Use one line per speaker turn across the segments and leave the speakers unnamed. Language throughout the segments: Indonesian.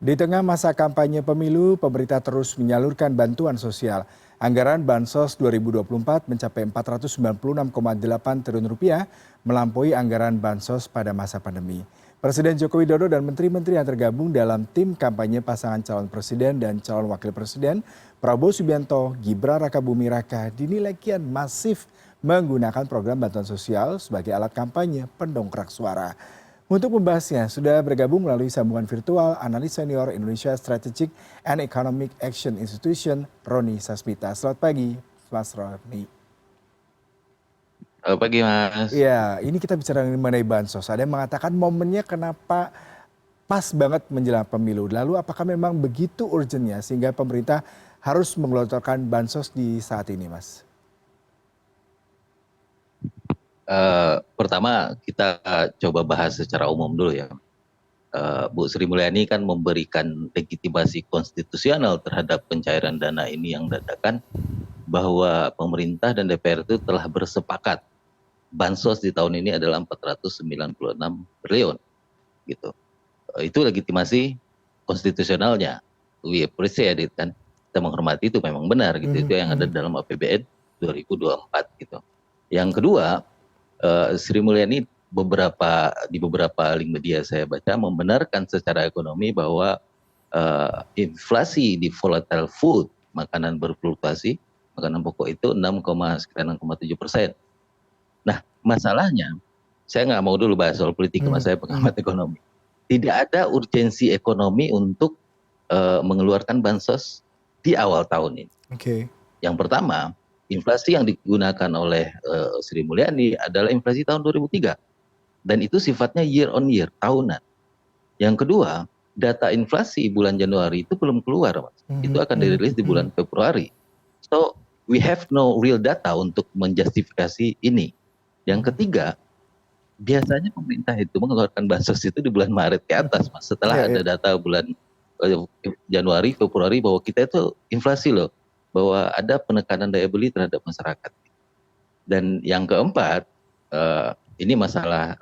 Di tengah masa kampanye pemilu, pemerintah terus menyalurkan bantuan sosial. Anggaran Bansos 2024 mencapai Rp496,8 triliun, melampaui anggaran Bansos pada masa pandemi. Presiden Joko Widodo dan menteri-menteri yang tergabung dalam tim kampanye pasangan calon presiden dan calon wakil presiden, Prabowo Subianto, Gibran Rakabuming Raka, dinilai kian masif menggunakan program bantuan sosial sebagai alat kampanye pendongkrak suara. Untuk membahasnya, sudah bergabung melalui sambungan virtual analis senior Indonesia Strategic and Economic Action Institution, Roni Sasmita. Selamat pagi, Mas Roni.
Selamat pagi, Mas.
Ya, ini kita bicara mengenai bansos. Ada yang mengatakan momennya kenapa pas banget menjelang pemilu. Lalu apakah memang begitu urgentnya sehingga pemerintah harus mengelontorkan bansos di saat ini, Mas?
Pertama kita coba bahas secara umum dulu ya. Bu Sri Mulyani kan memberikan legitimasi konstitusional terhadap pencairan dana ini yang dadakan, bahwa pemerintah dan DPR itu telah bersepakat bansos di tahun ini adalah 496 triliun gitu. Itu legitimasi konstitusionalnya. We appreciate it, kan. Kita menghormati itu, memang benar gitu. Itu yang ada dalam APBN 2024 gitu. Yang kedua, Sri Mulyani di beberapa link media saya baca membenarkan secara ekonomi bahwa inflasi di volatile food, makanan berfluktuasi, makanan pokok itu 6,7%. Nah, masalahnya, saya nggak mau dulu bahas soal politik, mas, saya pengamat ekonomi. Tidak ada urgensi ekonomi untuk mengeluarkan bansos di awal tahun ini. Yang pertama, inflasi yang digunakan oleh Sri Mulyani adalah inflasi tahun 2003. Dan itu sifatnya year on year, tahunan. Yang kedua, data inflasi bulan Januari itu belum keluar, Mas. Itu akan dirilis di bulan Februari. So, we have no real data untuk menjustifikasi ini. Yang ketiga, biasanya pemerintah itu mengeluarkan bansos itu di bulan Maret ke atas, Mas. Setelah ada data bulan Januari, Februari bahwa kita itu inflasi loh, bahwa ada penekanan daya beli terhadap masyarakat. Dan yang keempat, ini masalah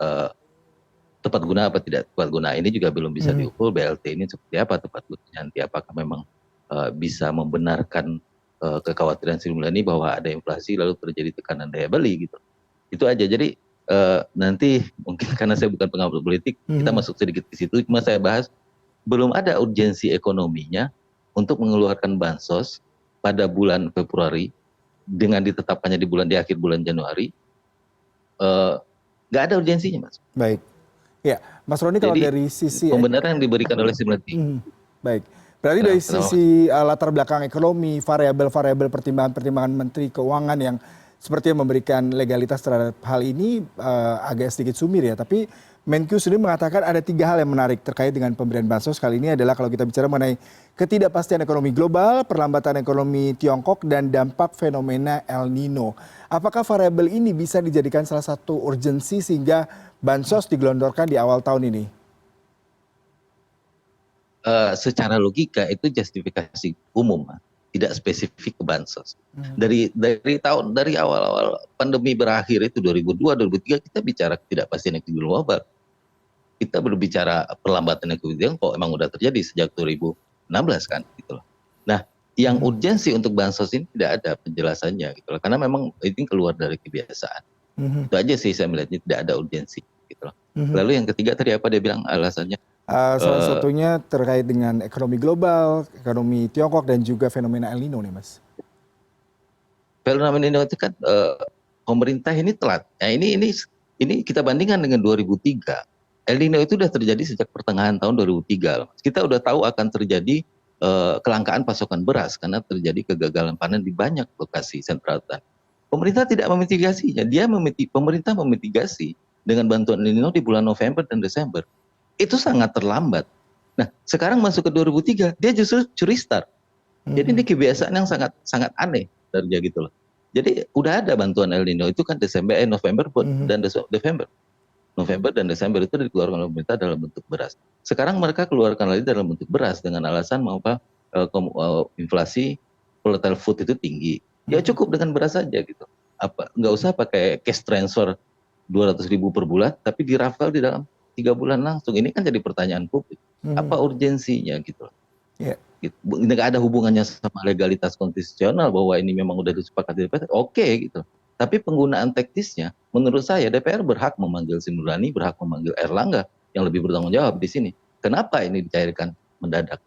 tepat guna apa tidak tepat guna, ini juga belum bisa diukur. BLT ini seperti apa tepat gunanya nanti, apakah memang bisa membenarkan kekhawatiran Sri Mulyani bahwa ada inflasi lalu terjadi tekanan daya beli gitu. Itu aja. Jadi nanti mungkin karena saya bukan pengamat politik, kita masuk sedikit ke situ. Cuma saya bahas belum ada urgensi ekonominya untuk mengeluarkan bansos pada bulan Februari dengan ditetapkannya di akhir bulan Januari. Nggak ada urgensinya, Mas.
Baik. Ya, Mas Roni, kalau
jadi,
dari sisi
pembenaran yang diberikan oleh Sri Mulyani.
Baik. Berarti dari sisi latar belakang ekonomi, variabel-variabel pertimbangan-pertimbangan Menteri Keuangan yang sepertinya memberikan legalitas terhadap hal ini agak sedikit sumir ya. Tapi Menkyu sendiri mengatakan ada 3 hal yang menarik terkait dengan pemberian bansos kali ini adalah kalau kita bicara mengenai ketidakpastian ekonomi global, perlambatan ekonomi Tiongkok, dan dampak fenomena El Nino. Apakah variabel ini bisa dijadikan salah satu urgensi sehingga bansos digelondorkan di awal tahun ini?
Secara logika itu justifikasi umum, tidak spesifik ke bansos. Dari awal-awal pandemi berakhir itu 2002, 2003 kita bicara ketidakpastian ekonomi global. Kita belum bicara perlambatan ekonomi Tiongkok, emang udah terjadi sejak 2016 kan gitu loh. Nah, yang urgensi untuk bansos ini tidak ada penjelasannya gitu loh, karena memang ini keluar dari kebiasaan. Itu aja sih saya melihatnya, tidak ada urgensi gitu loh. Lalu yang ketiga tadi apa dia bilang alasannya?
Salah satunya terkait dengan ekonomi global, ekonomi Tiongkok, dan juga fenomena El Nino nih, Mas.
Fenomena El Nino itu kan pemerintah ini telat. Nah, ini kita bandingkan dengan 2003. El Nino itu sudah terjadi sejak pertengahan tahun 2003. Kita udah tahu akan terjadi kelangkaan pasokan beras karena terjadi kegagalan panen di banyak lokasi sentral hutan. Pemerintah tidak memitigasinya. Pemerintah memitigasi dengan bantuan El Nino di bulan November dan Desember. Itu sangat terlambat. Nah, sekarang masuk ke 2003, dia justru curi start. Jadi ini kebiasaan yang sangat aneh dari dia gitu loh. Jadi udah ada bantuan El Nino itu kan November dan Desember. November dan Desember itu dikeluarkan oleh pemerintah dalam bentuk beras. Sekarang mereka keluarkan lagi dalam bentuk beras dengan alasan inflasi volatile food itu tinggi. Ya cukup dengan beras saja gitu. Nggak usah pakai cash transfer 200.000 per bulan, tapi dirafal di dalam 3 bulan langsung. Ini kan jadi pertanyaan publik. Apa urgensinya gitu loh.
Ya.
Gitu. Nggak ada hubungannya sama legalitas konstitusional bahwa ini memang udah disepakati DPR, oke gitu. Tapi penggunaan teknisnya, menurut saya DPR berhak memanggil Sri Mulyani, berhak memanggil Erlangga yang lebih bertanggung jawab di sini. Kenapa ini dicairkan mendadak?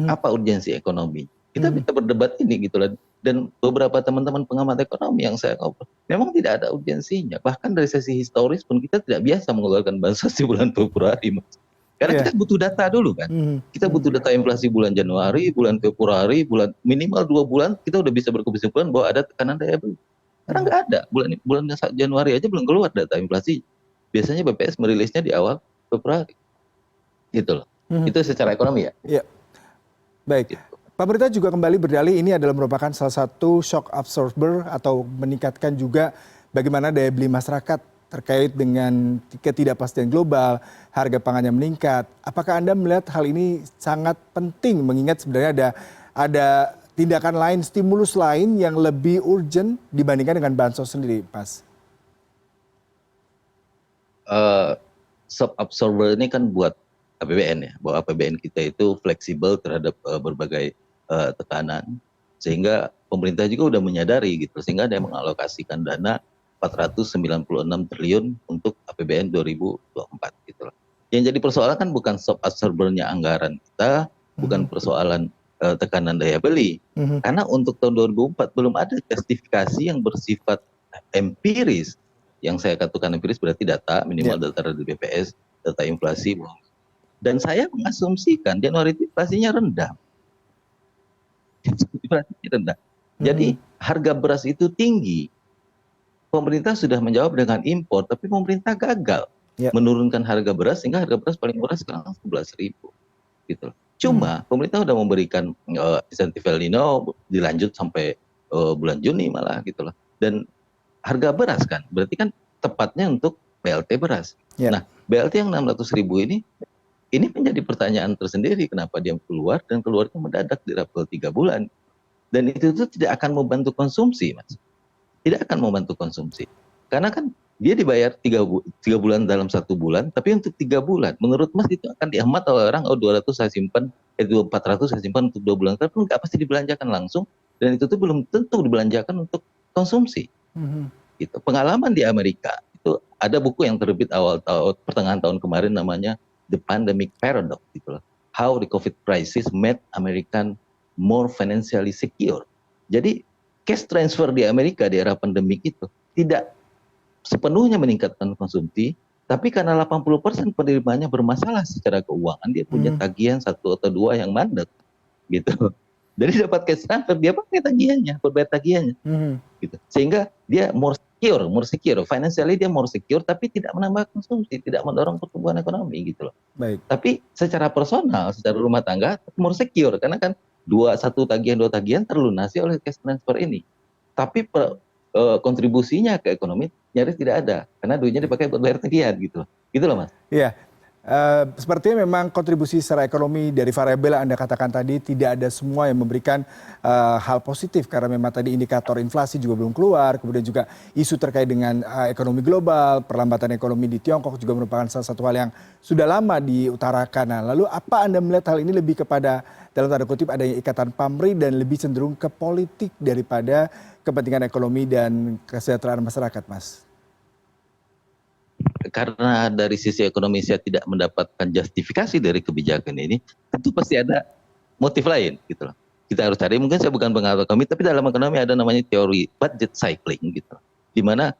Apa urgensi ekonomi? Kita bisa berdebat ini gitu loh. Dan beberapa teman-teman pengamat ekonomi yang saya ngobrol, memang tidak ada urgensinya. Bahkan dari sisi historis pun kita tidak biasa mengeluarkan bansos di bulan Februari, Mas. Karena kita butuh data dulu kan. Kita butuh data inflasi bulan Januari, bulan Februari, bulan minimal 2 bulan kita udah bisa berkesimpulan bahwa ada tekanan daya beli. Karena nggak ada. Bulan Januari aja belum keluar data inflasi. Biasanya BPS merilisnya di awal Februari. Gitu loh. Itu secara ekonomi ya.
Iya. Baik.
Gitu.
Pemerintah juga kembali berdalih ini adalah merupakan salah satu shock absorber atau meningkatkan juga bagaimana daya beli masyarakat terkait dengan ketidakpastian global, harga pangannya meningkat. Apakah Anda melihat hal ini sangat penting mengingat sebenarnya ada tindakan lain, stimulus lain yang lebih urgent dibandingkan dengan bansos sendiri, Mas?
Shock absorber ini kan buat APBN ya, bahwa APBN kita itu fleksibel terhadap berbagai tekanan, sehingga pemerintah juga udah menyadari gitu, sehingga ada yang mengalokasikan dana 496 triliun untuk APBN 2024 gitu loh. Yang jadi persoalan kan bukan shock absorbernya anggaran kita, bukan persoalan tekanan daya beli, karena untuk tahun 2004 belum ada justifikasi yang bersifat empiris. Yang saya katakan empiris berarti data, minimal data dari BPS, data inflasi. Dan saya mengasumsikan Januari inflasinya rendah. Jadi harga beras itu tinggi. Pemerintah sudah menjawab dengan impor, tapi pemerintah gagal menurunkan harga beras sehingga harga beras paling murah sekarang 11.000 gitu. Cuma pemerintah sudah memberikan insentif El Nino dilanjut sampai bulan Juni malah gitu loh. Dan harga beras kan berarti kan tepatnya untuk BLT beras. Nah, BLT yang 600.000 ini menjadi pertanyaan tersendiri, kenapa dia keluar dan keluarnya mendadak di rapel 3 bulan. Dan itu tidak akan membantu konsumsi, Mas. Tidak akan membantu konsumsi. Karena kan dia dibayar 3 bulan dalam 1 bulan, tapi untuk 3 bulan. Menurut Mas itu akan dihemat oleh orang, 200 saya simpan, 400 saya simpan untuk 2 bulan. Tapi nggak pasti dibelanjakan langsung, dan itu tuh belum tentu dibelanjakan untuk konsumsi. Gitu. Pengalaman di Amerika, itu ada buku yang terbit awal tahun, pertengahan tahun kemarin namanya The Pandemic Paradox gitu loh. How the COVID crisis made American more financially secure. Jadi cash transfer di Amerika di era pandemik itu tidak sepenuhnya meningkatkan konsumsi, tapi karena 80% penerimanya bermasalah secara keuangan, dia punya tagihan 1 atau 2 yang mandek gitu. Jadi dapat cash transfer, dia pakai tagihannya, berbayar tagihannya. Gitu. Sehingga dia more secure, financially dia more secure, tapi tidak menambah konsumsi, tidak mendorong pertumbuhan ekonomi gitu loh.
Baik.
Tapi secara personal, secara rumah tangga more secure, karena kan 2 tagihan terlunasi oleh cash transfer ini. Tapi kontribusinya ke ekonomi nyaris tidak ada, karena duitnya dipakai buat bayar tagihan gitu loh Mas.
Iya. Sepertinya memang kontribusi secara ekonomi dari variabel yang Anda katakan tadi tidak ada semua yang memberikan hal positif karena memang tadi indikator inflasi juga belum keluar, kemudian juga isu terkait dengan ekonomi global, perlambatan ekonomi di Tiongkok juga merupakan salah satu hal yang sudah lama diutarakan. Nah, lalu apa Anda melihat hal ini lebih kepada dalam tanda kutip adanya ikatan pamrih dan lebih cenderung ke politik daripada kepentingan ekonomi dan kesejahteraan masyarakat, Mas?
Karena dari sisi ekonomi saya tidak mendapatkan justifikasi dari kebijakan ini, tentu pasti ada motif lain gitu loh. Kita harus cari, mungkin saya bukan pengamat ekonomi, tapi dalam ekonomi ada namanya teori budget cycling gitu. Di mana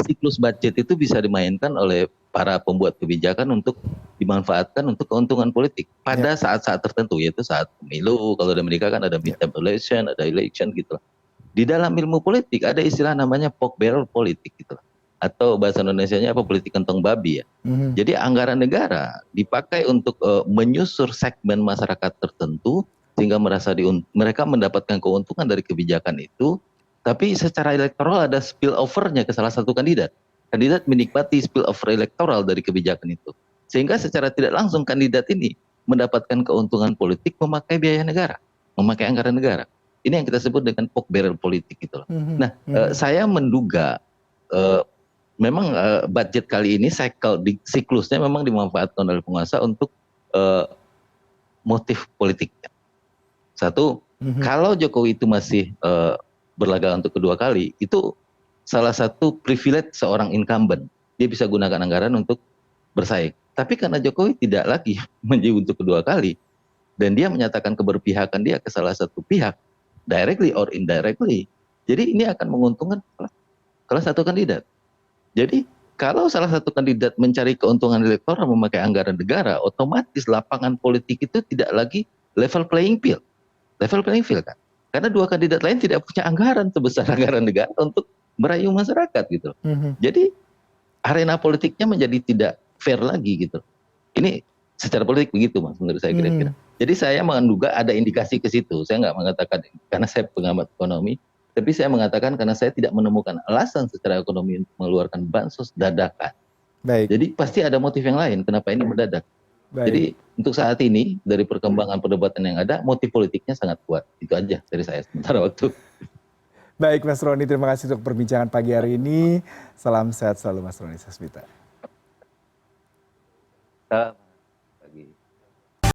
siklus budget itu bisa dimainkan oleh para pembuat kebijakan untuk dimanfaatkan untuk keuntungan politik pada saat-saat tertentu, yaitu saat pemilu. Kalau di Amerika kan ada midterm election, ada election gitu loh. Di dalam ilmu politik ada istilah namanya pork barrel politik gitu loh. Atau bahasa Indonesianya apa, politik kantong babi ya. Jadi anggaran negara dipakai untuk menyusur segmen masyarakat tertentu sehingga mereka mendapatkan keuntungan dari kebijakan itu, tapi secara elektoral ada spillover-nya ke salah satu kandidat. Kandidat menikmati spillover elektoral dari kebijakan itu. Sehingga secara tidak langsung kandidat ini mendapatkan keuntungan politik memakai biaya negara, memakai anggaran negara. Ini yang kita sebut dengan pork barrel politik gitu loh. Nah, saya menduga memang budget kali ini siklusnya memang dimanfaatkan oleh penguasa untuk motif politiknya. Satu, kalau Jokowi itu masih berlaga untuk kedua kali, itu salah satu privilege seorang incumbent. Dia bisa gunakan anggaran untuk bersaing. Tapi karena Jokowi tidak lagi maju untuk kedua kali, dan dia menyatakan keberpihakan dia ke salah satu pihak, directly or indirectly, jadi ini akan menguntungkan salah satu kandidat. Jadi kalau salah satu kandidat mencari keuntungan elektoral memakai anggaran negara, otomatis lapangan politik itu tidak lagi level playing field. Level playing field kan. Karena dua kandidat lain tidak punya anggaran sebesar anggaran negara untuk merayu masyarakat gitu. Jadi arena politiknya menjadi tidak fair lagi gitu. Ini secara politik begitu Mas menurut saya kira-kira. Jadi saya menduga ada indikasi ke situ. Saya nggak mengatakan karena saya pengamat ekonomi, tapi saya mengatakan karena saya tidak menemukan alasan secara ekonomi untuk mengeluarkan bansos dadakan.
Baik.
Jadi pasti ada motif yang lain kenapa ini mendadak.
Baik.
Jadi untuk saat ini dari perkembangan perdebatan yang ada, motif politiknya sangat kuat. Itu aja dari saya sementara waktu.
Baik Mas Roni, terima kasih untuk perbincangan pagi hari ini. Salam sehat selalu Mas Roni Sasmita.